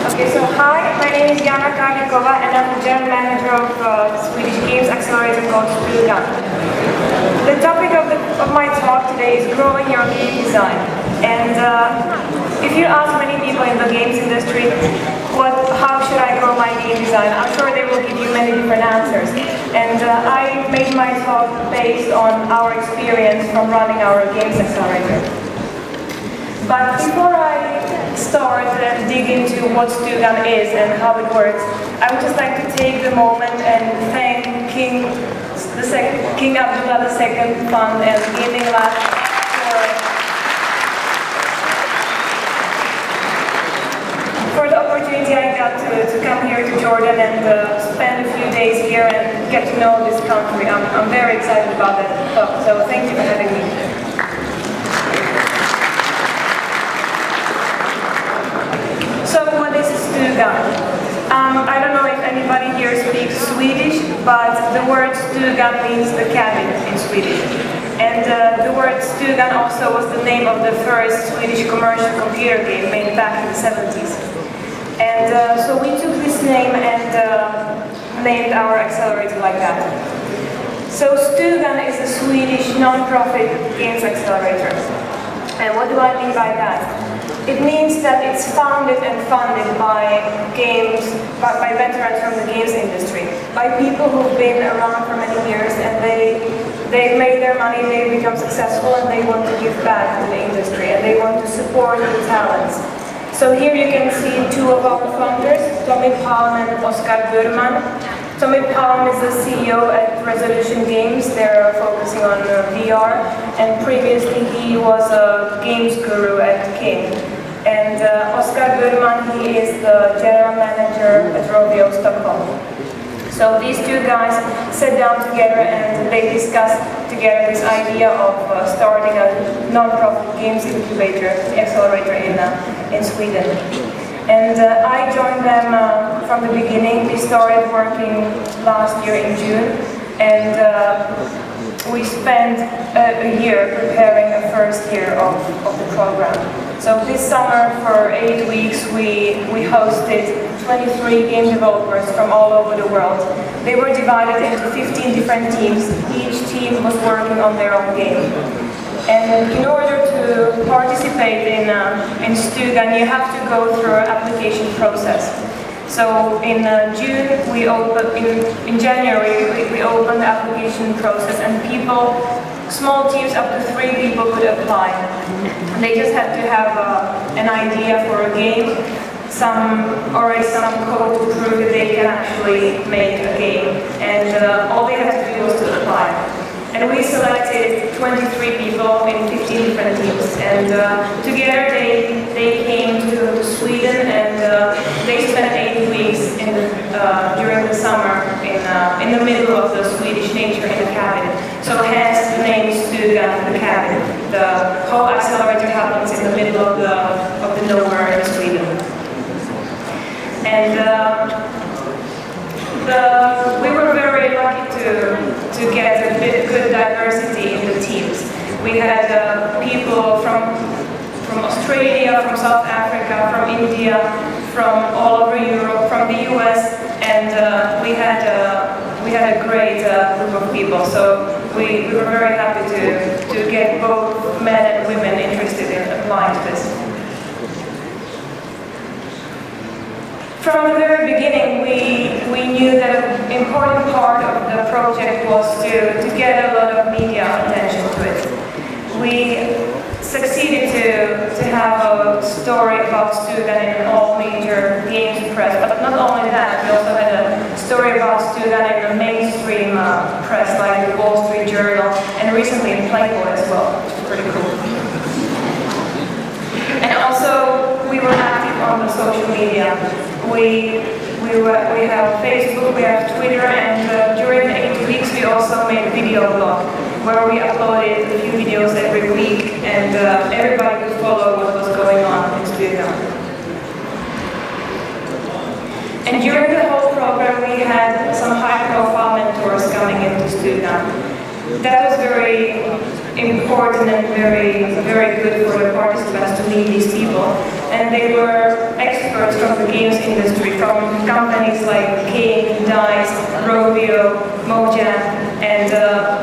Okay, so hi, my name is Yaana and I'm the general manager of Swedish Games Accelerator called Shtwogan. The topic of my talk today is growing your game design. And if you ask many people in the games industry, how should I grow my game design, I'm sure they will give you many different answers. And I made my talk based on our experience from running our Games Accelerator. But before I start and dig into what Shtwogan is and how it works, I would just like to take the moment and thank King Abdullah II Fund and Gaming Lab for the opportunity I got to come here to Jordan and spend a few days here and get to know this country. I'm very excited about that, so thank you for having me. So what is Shtwogan? I don't know if anybody here speaks Swedish, but the word Shtwogan means the cabin in Swedish. And the word Shtwogan also was the name of the first Swedish commercial computer game made back in the 70s. And so we took this name and named our accelerator like that. So Shtwogan is a Swedish non-profit games accelerator. And what do I mean by that? It means that it's founded and funded by veterans from the games industry, by people who've been around for many years and they've made their money, they've become successful and they want to give back to the industry and they want to support new talents. So here you can see two of our founders, Tommy Palm and Oscar Burman. Tommy Palm is the CEO at Resolution Games. They're focusing on VR, and previously he was a games guru at King. And Oscar Burman, he is the general manager at Rovio Stockholm. So these two guys sat down together and they discussed together this idea of starting a non-profit games incubator, accelerator in Sweden. And I joined them from the beginning. We started working last year in June, and we spent a year preparing the first year of the program. So this summer, for 8 weeks, we hosted 23 game developers from all over the world. They were divided into 15 different teams. Each team was working on their own game. And in order to participate in Shtwogan, you have to go through an application process. So in June, in January, we opened the application process, and small teams up to 3 people could apply. And they just had to have an idea for a game, already some code to prove that they can actually make a game, and all they had to do was to apply. And we selected 23 people in 15 different teams, and together they came to Sweden, and they spent 8 weeks during the summer in the middle of the Swedish nature in the cabin. So hence the name Shtwogan, the cabin. The whole accelerator happens in the middle of the nowhere in Sweden. And we were very lucky to get a good diversity in the teams. We had people from Australia, from South Africa, from India, from all over Europe, from the US, and we had a great group of people. So we were very happy to get both men and women interested in applying to this. From the very beginning, we knew that an important part of the project was to get a lot of media attention to it. We succeeded to have a story about Shtwogan in all major games press, but not only that, we also had a story about Shtwogan in the mainstream press, like the Wall Street Journal, and recently in Playboy as well, which is pretty cool. And also, we were active on the social media. We have Facebook, we have Twitter, and during the 8 weeks we also made a video blog where we uploaded a few videos every week, and everybody could follow what was going on in Shtwogan. And during the whole program we had some high-profile mentors coming into Shtwogan. That was very important and very good for the participants to meet these people. And they were experts from the games industry, from companies like King, Dice, Rovio, Mojang, and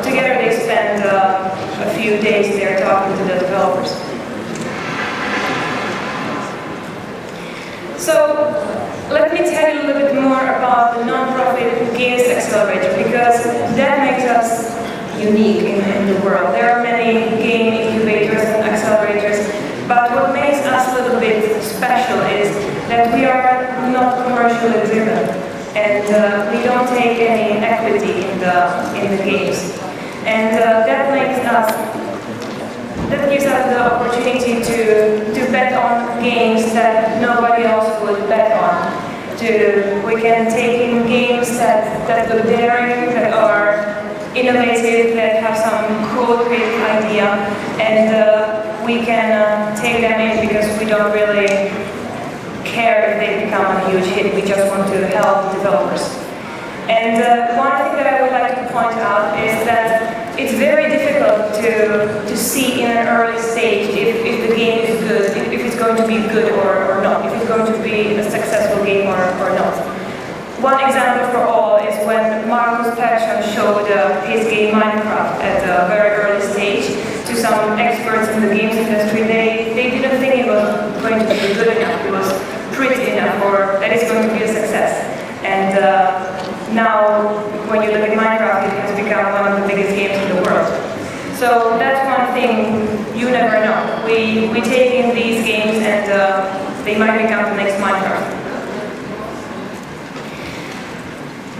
together they spend a few days there talking to the developers. So let me tell you a little bit more about the non-profit games accelerator, because that makes us unique in the world. There are many game incubators and accelerators, but what makes us a little bit special is that we are not commercially driven, and we don't take any equity in the games, and that gives us the opportunity to bet on games that nobody else would bet on. We can take in games that look daring, that are innovative, that have some cool creative idea, and we can take them in because we don't really care if they become a huge hit. We just want to help developers. And one thing that I would like to point out is that it's very difficult to see in an early stage if the game is good, if it's going to be good or not, if it's going to be a successful game or not. One example for all is when Markus Persson showed his game Minecraft at a very early stage to some experts in the games industry. They didn't think it was going to be good enough, it was pretty enough, or that it's going to be a success. And now, when you look at Minecraft, it has become one of the biggest games in the world. So that's one thing you never know. We take in these games and they might become the next Minecraft.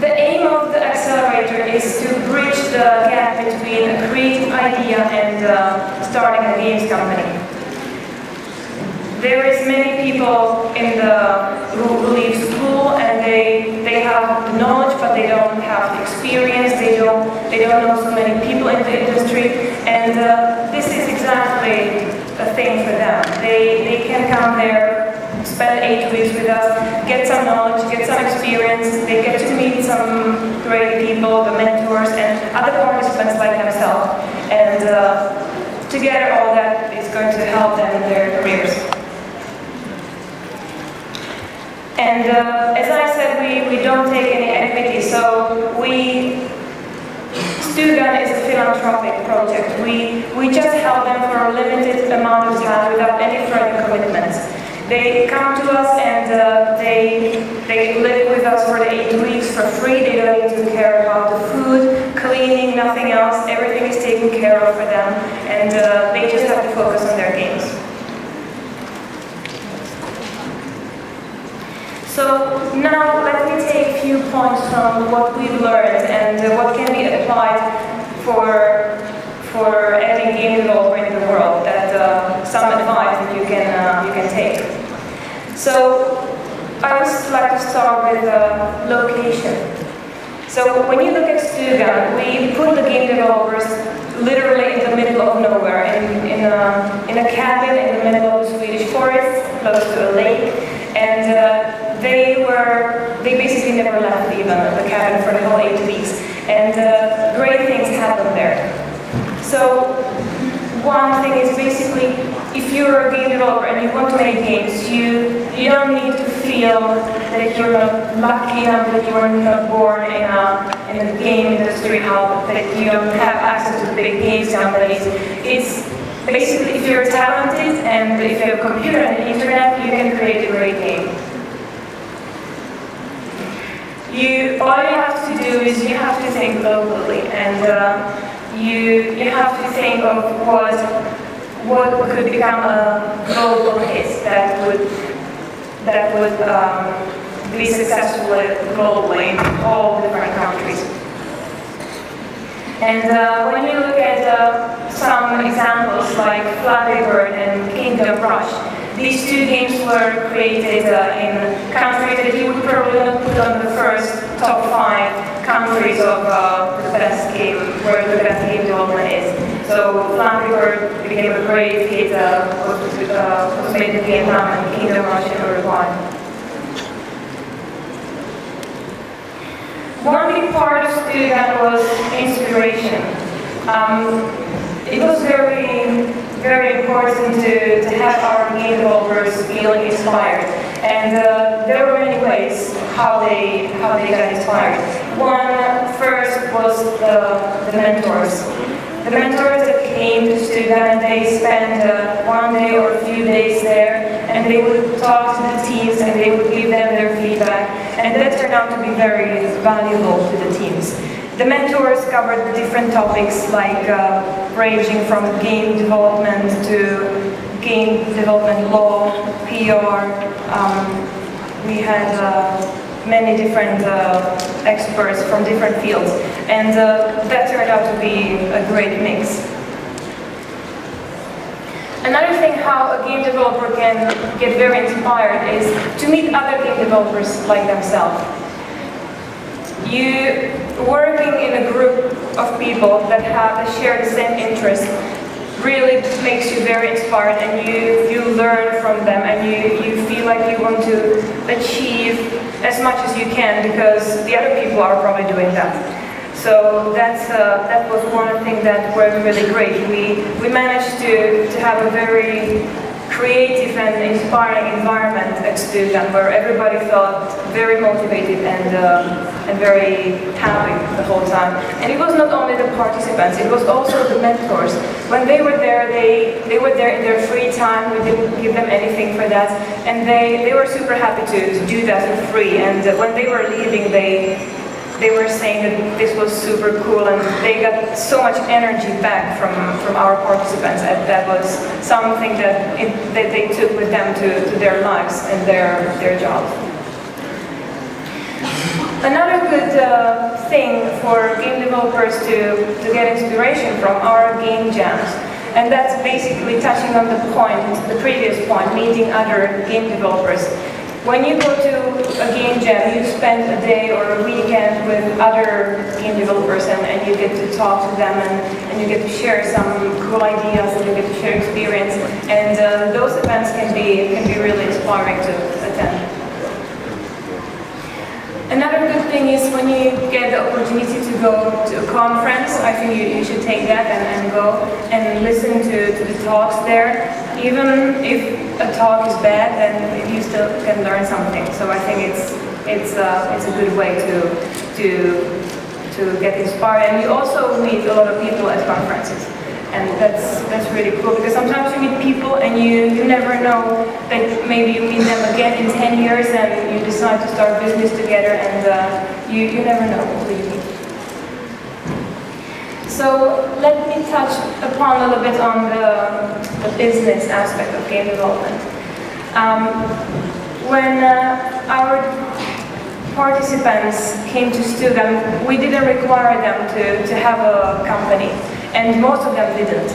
The aim of the accelerator is to bridge the gap between a creative idea and starting a games company. There is many people who leave school and they have the knowledge, but they don't have the experience. They don't know so many people in the industry, and this is exactly a thing for them. They can come there, spend 8 weeks with us, get some knowledge, get some experience. They get to meet some great people, the mentors, and other participants like themselves, and together all that is going to help them in their careers. And as I said, we don't take any equity, so Shtwogan is a philanthropic project. We just help them for a limited amount of time without any further commitments. They come to us and they live with us for the 8 weeks for free. They don't need to care about the food, cleaning, nothing else. Everything is taken care of for them, and they just have to focus on their games. So now let me take a few points from what we've learned and what can be applied for any game developer in the world. That some advice that you can take. So I would like to start with location. So when you look at Shtwogan, we put the game developers literally in the middle of nowhere, in a cabin in the middle of the Swedish forest, close to a lake, and they basically never left even the cabin for the whole 8 weeks, and great things happened there. So one thing is basically, if you're a game developer and you want to make games, you don't need to feel that you're not lucky enough, that you are not born in a game industry, that you don't have access to big games companies. It's basically, if you're talented and if you have a computer and the internet, you can create a great game. All you have to do is you have to think locally, and you have to think of what could become a global hit that would be successful globally in all different countries. And when you look at some examples like Flappy Bird and Kingdom Rush, these two games were created in countries that you would probably not put on the first top 5 countries of the best game, where the best game development is. So Flappy Bird became a great hit, was made in Vietnam, and Kingdom Rush in Uruguay. One big part of Shtwogan was inspiration. It was very important to have our game developers feeling inspired. And there were many ways how they got inspired. One first was the mentors. The mentors that came to Shtwogan, they spent one day or a few days there, and they would talk to the teams and they would give them their feedback, and that turned out to be very valuable to the teams. The mentors covered different topics like ranging from game development to game development law, PR. We had many different experts from different fields, and that turned out to be a great mix. Another thing how a game developer can get very inspired is to meet other game developers like themselves. You working in a group of people that share the same interests really makes you very inspired, and you learn from them, and you feel like you want to achieve as much as you can because the other people are probably doing that. So that was one thing that worked really great. We managed to have a very creative and inspiring environment at Shtwogan where everybody felt very motivated and very happy the whole time. And it was not only the participants, it was also the mentors. When they were there, they were there in their free time. We didn't give them anything for that, and they were super happy to do that for free. And when they were leaving, they were saying that this was super cool, and they got so much energy back from our participants, and that was something that they took with them to their lives and their jobs. Another good thing for game developers to get inspiration from are game jams. And that's basically touching on the previous point, meeting other game developers. When you go to a game jam, you spend a day or a weekend with other game developers, and you get to talk to them, and you get to share some cool ideas, and you get to share experience. And those events can be really inspiring to attend. Another good thing is when you get the opportunity to go to a conference, I think you should take that and go and listen to the talks there. Even if a talk is bad, then you still can learn something. So I think it's a good way to get inspired. And you also meet a lot of people at conferences. And that's really cool, because sometimes you meet people and you never know that maybe you meet them again in 10 years and you decide to start business together, and you never know who you meet. So let me touch upon a little bit on the business aspect of game development. When our participants came to Shtwogan, we didn't require them to have a company. And most of them didn't.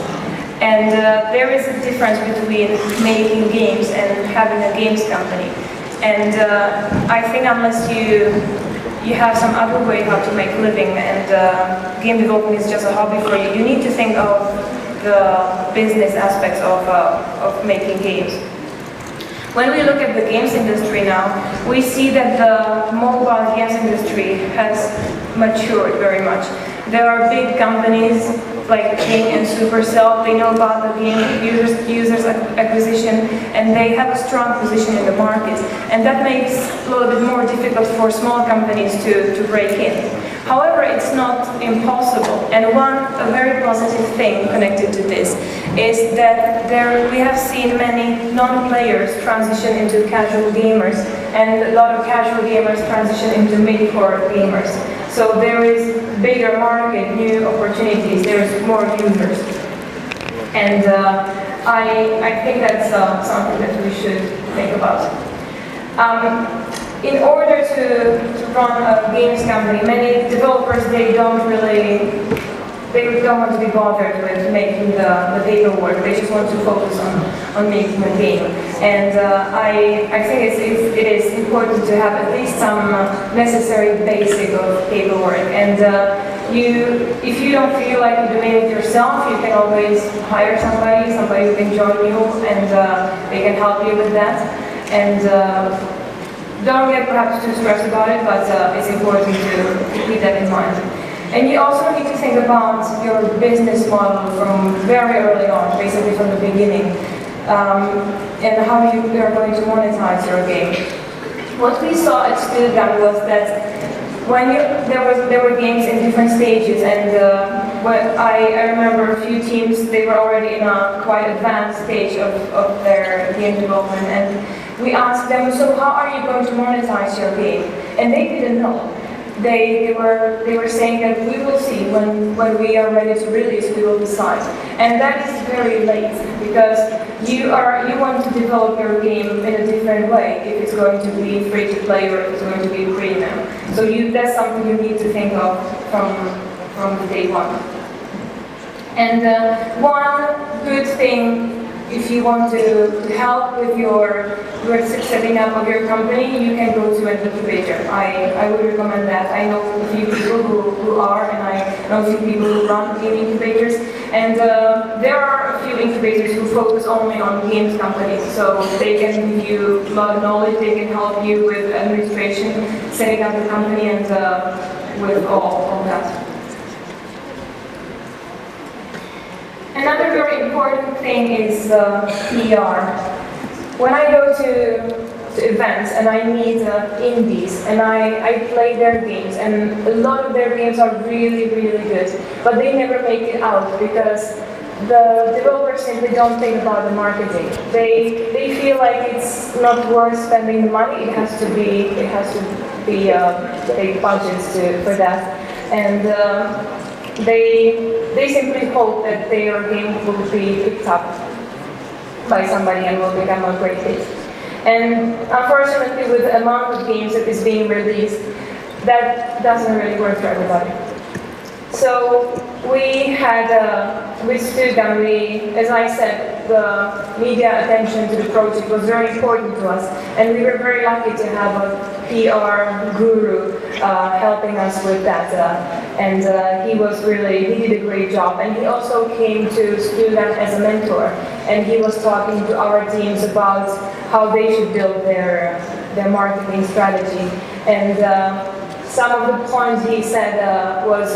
And there is a difference between making games and having a games company. And I think unless you have some other way how to make a living, and game development is just a hobby for you, you need to think of the business aspects of making games. When we look at the games industry now, we see that the mobile games industry has matured very much. There are big companies like King and Supercell. They know about the game users acquisition, and they have a strong position in the market. And that makes it a little bit more difficult for small companies to break in. However, it's not impossible. And a very positive thing connected to this is that we have seen many non-players transition into casual gamers, and a lot of casual gamers transition into mid-core gamers. So there is bigger market, new opportunities, there is more users. And I think that's something that we should think about. In order to run a games company, many developers, they don't want to be bothered with making the paperwork. They just want to focus on making a game. And I think it is important to have at least some necessary basic of paperwork. And if you don't feel like doing it yourself, you can always hire somebody who can join you, and they can help you with that. And don't get perhaps too stressed about it, but it's important to keep that in mind. And you also need to think about your business model from very early on, basically from the beginning. and how you are going to monetize your game. What we saw at Shtwogan was that when there were games in different stages, and I remember a few teams, they were already in a quite advanced stage of their game development, and we asked them, so how are you going to monetize your game? And they didn't know. They were saying that we will see when we are ready to release, we will decide. And that is very late, because you want to develop your game in a different way, if it's going to be free to play or if it's going to be premium. So that's something you need to think of from day one. And one good thing, if you want to help with your setting up of your company, you can go to an incubator. I would recommend that. I know a few people who are, and I know a few people who run game incubators. And there are a few incubators who focus only on games companies, so they can give you a lot of knowledge, they can help you with administration, setting up the company, and with all of that. Another very important thing is PR. When I go to events and I meet indies and I play their games, and a lot of their games are really, really good, but they never make it out because the developers simply don't think about the marketing. They feel like it's not worth spending the money. It has to be big budgets for that, and they simply hope that their game will be picked up by somebody and will become a great hit. And unfortunately, with the amount of games that is being released, that doesn't really work for everybody. So we had, with Shtwogan, as I said, the media attention to the project was very important to us, and we were very lucky to have a PR guru helping us with that, and he did a great job, and he also came to Shtwogan as a mentor, and he was talking to our teams about how they should build their marketing strategy, and some of the points he said was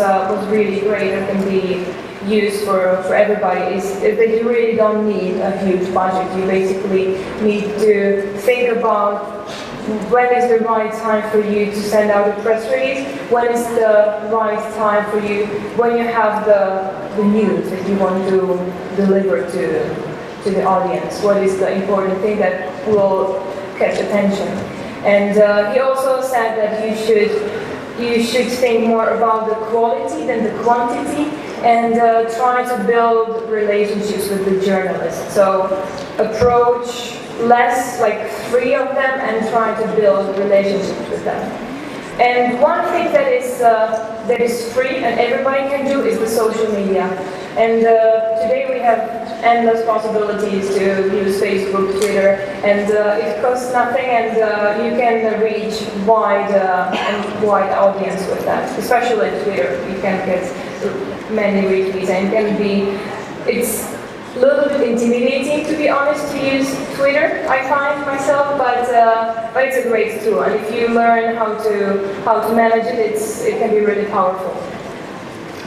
really great and can be used for everybody, is that you really don't need a huge budget. You basically need to think about when is the right time for you to send out a press release, when is the right time for you, when you have the news that you want to deliver to the audience, what is the important thing that will catch attention. And he also said that you should think more about the quality than the quantity, and try to build relationships with the journalists. So approach less, like 3 of them, and try to build relationships with them. And one thing that is free and everybody can do is the social media. And today we have endless possibilities to use Facebook, Twitter, and it costs nothing, and you can reach wide audience with that. Especially Twitter, you can get many retweets, and it's a little bit intimidating, to be honest, to use Twitter, I find myself, but it's a great tool, and if you learn how to manage it, it can be really powerful.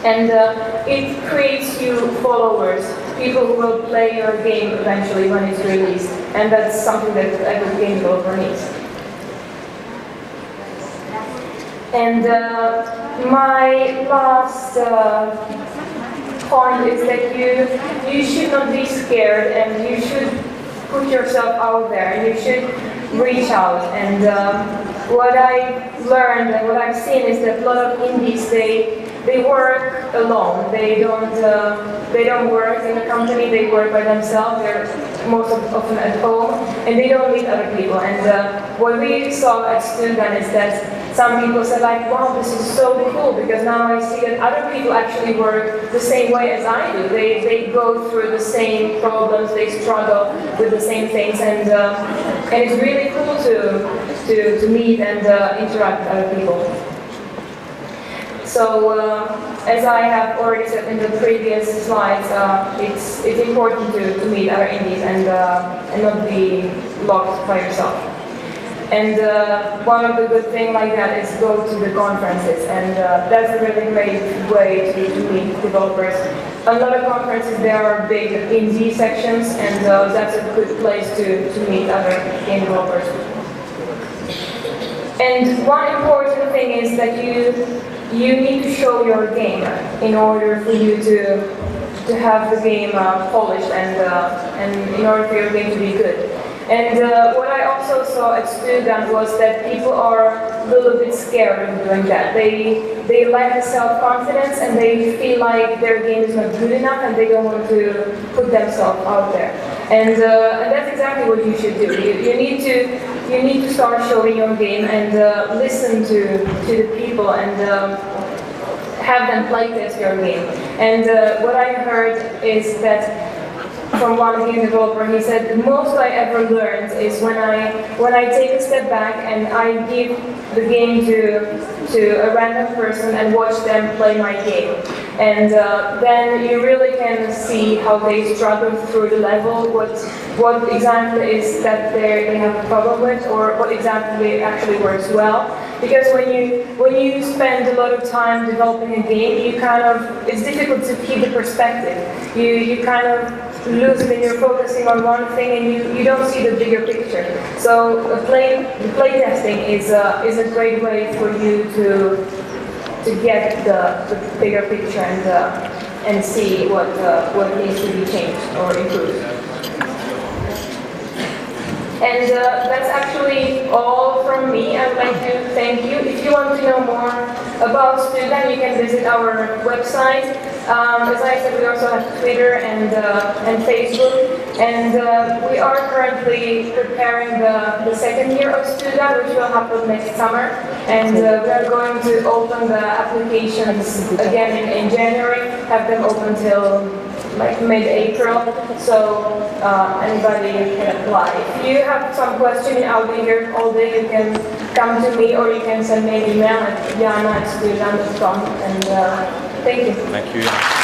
And it creates you followers, people who will play your game eventually when it's released, and that's something that every game developer needs. And my last point is that you should not be scared, and you should put yourself out there, and you should reach out. And what I learned and what I've seen is that a lot of indies, they work alone. They don't work in a company. They work by themselves. They're most often at home, and they don't meet other people. And what we saw at Shtwogan is that some people said, like, wow, this is so cool, because now I see that other people actually work the same way as I do. They go through the same problems. They struggle with the same things, and it's really cool to meet and interact with other people. So, as I have already said in the previous slides, it's important to meet other indies and not be locked by yourself. And one of the good things like that is go to the conferences, and that's a really great way to meet developers. A lot of conferences, there are big indie sections, and that's a good place to meet other game developers. And one important thing is that you need to show your game in order for you to have the game polished and in order for your game to be good. And what I also saw at Shtwogan was that people are a little bit scared of doing that. They lack the self-confidence and they feel like their game is not good enough and they don't want to put themselves out there. And that's exactly what you should do. You need to start showing your game and listen to the people and have them playtest your game. And what I heard is that from one game developer, he said the most I ever learned is when I take a step back and I give the game to a random person and watch them play my game. And then you really can see how they struggle through the level, what exactly is that they have a problem with, or what exactly actually works well. Because when you spend a lot of time developing a game, it's difficult to keep the perspective. You kind of lose it and you're focusing on one thing and you don't see the bigger picture. So playtesting is a great way for you to get the bigger picture and see what needs to be changed or improved. And that's actually all from me. I would like to thank you. If you want to know more about Shtwogan, you can visit our website. As I said, we also have Twitter and Facebook. And we are currently preparing the second year of Shtwogan, which will happen next summer. And we are going to open the applications again in January, have them open till like mid-April, so anybody can apply. If you have some question, I'll be here all day. You can come to me or you can send me an email at yana@shtwogan.com, and thank you. Thank you.